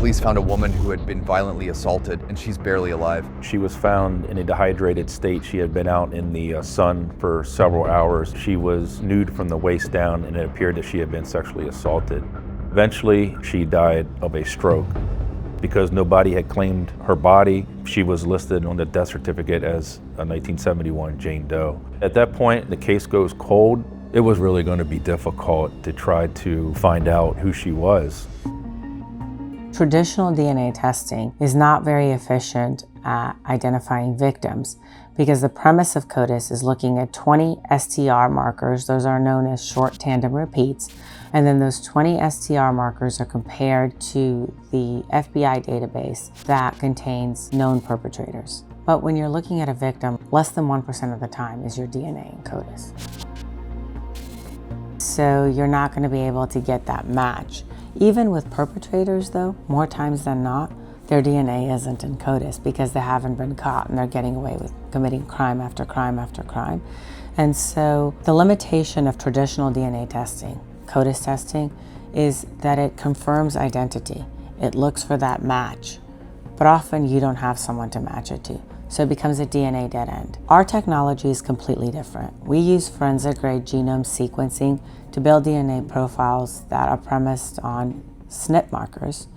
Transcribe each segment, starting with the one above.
police found a woman who had been violently assaulted, and she's barely alive. She was found in a dehydrated state. She had been out in the sun for several hours. She was nude from the waist down, and it appeared that she had been sexually assaulted. Eventually, she died of a stroke. Because nobody had claimed her body, she was listed on the death certificate as a 1971 Jane Doe. At that point, the case goes cold. It was really going to be difficult to try to find out who she was. Traditional DNA testing is not very efficient at identifying victims because the premise of CODIS is looking at 20 STR markers. Those are known as short tandem repeats. And then those 20 STR markers are compared to the FBI database that contains known perpetrators. But when you're looking at a victim, less than 1% of the time is your DNA in CODIS. So you're not going to be able to get that match. Even with perpetrators though, more times than not, their DNA isn't in CODIS because they haven't been caught and they're getting away with committing crime after crime after crime. And so the limitation of traditional DNA testing, CODIS testing, is that it confirms identity. It looks for that match, but often you don't have someone to match it to. So it becomes a DNA dead end. Our technology is completely different. We use forensic grade genome sequencing to build DNA profiles that are premised on SNP markers.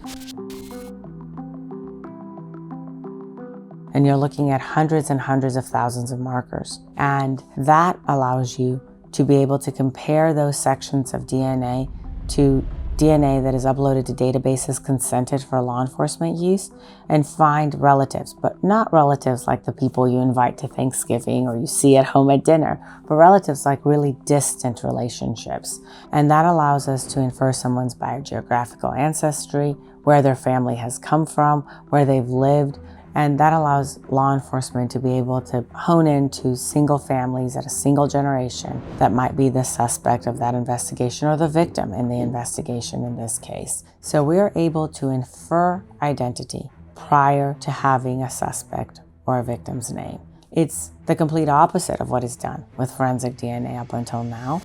And you're looking at hundreds and hundreds of thousands of markers. And that allows you to be able to compare those sections of DNA to DNA that is uploaded to databases consented for law enforcement use and find relatives, but not relatives like the people you invite to Thanksgiving or you see at home at dinner, but relatives like really distant relationships. And that allows us to infer someone's biogeographical ancestry, where their family has come from, where they've lived. And that allows law enforcement to be able to hone into single families at a single generation that might be the suspect of that investigation or the victim in the investigation in this case. So we are able to infer identity prior to having a suspect or a victim's name. It's the complete opposite of what is done with forensic DNA up until now.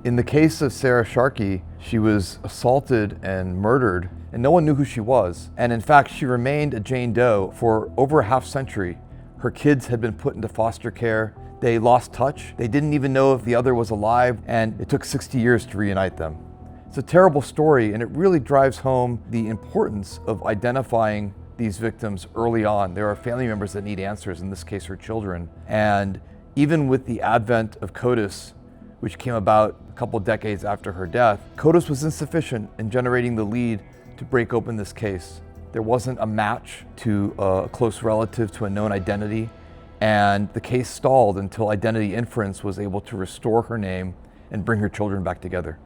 In the case of Sarah Sharkey, she was assaulted and murdered, and no one knew who she was. And in fact, she remained a Jane Doe for over a half century. Her kids had been put into foster care. They lost touch. They didn't even know if the other was alive, and it took 60 years to reunite them. It's a terrible story, and it really drives home the importance of identifying these victims early on. There are family members that need answers, in this case, her children. And even with the advent of CODIS, which came about a couple decades after her death, CODIS was insufficient in generating the lead to break open this case. There wasn't a match to a close relative to a known identity, and the case stalled until identity inference was able to restore her name and bring her children back together.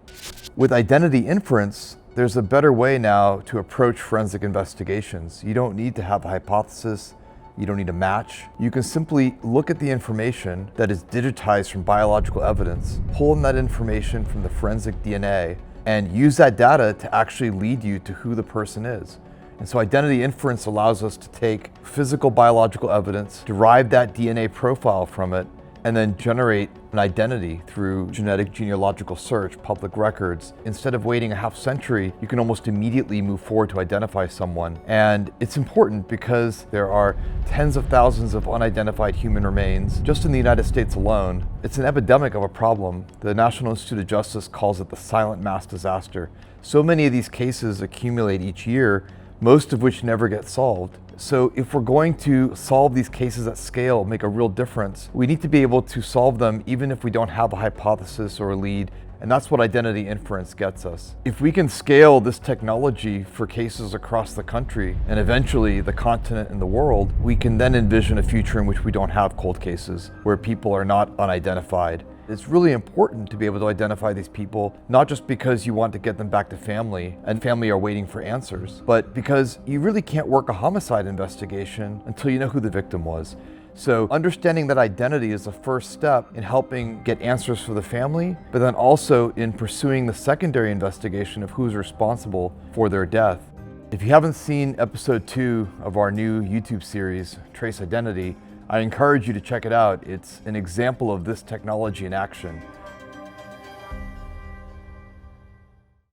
With identity inference, there's a better way now to approach forensic investigations. You don't need to have a hypothesis. You don't need a match. You can simply look at the information that is digitized from biological evidence, pull in that information from the forensic DNA, and use that data to actually lead you to who the person is. And so identity inference allows us to take physical biological evidence, derive that DNA profile from it, and then generate an identity through genetic genealogical search, public records. Instead of waiting a half century, you can almost immediately move forward to identify someone. And it's important because there are tens of thousands of unidentified human remains just in the United States alone. It's an epidemic of a problem. The National Institute of Justice calls it the silent mass disaster. So many of these cases accumulate each year, most of which never get solved. So if we're going to solve these cases at scale, make a real difference, we need to be able to solve them even if we don't have a hypothesis or a lead, and that's what identity inference gets us. If we can scale this technology for cases across the country and eventually the continent and the world, we can then envision a future in which we don't have cold cases, where people are not unidentified. It's really important to be able to identify these people, not just because you want to get them back to family and family are waiting for answers, but because you really can't work a homicide investigation until you know who the victim was. So understanding that identity is the first step in helping get answers for the family, but then also in pursuing the secondary investigation of who's responsible for their death. If you haven't seen episode 2 of our new YouTube series, Trace Identity, I encourage you to check it out. It's an example of this technology in action.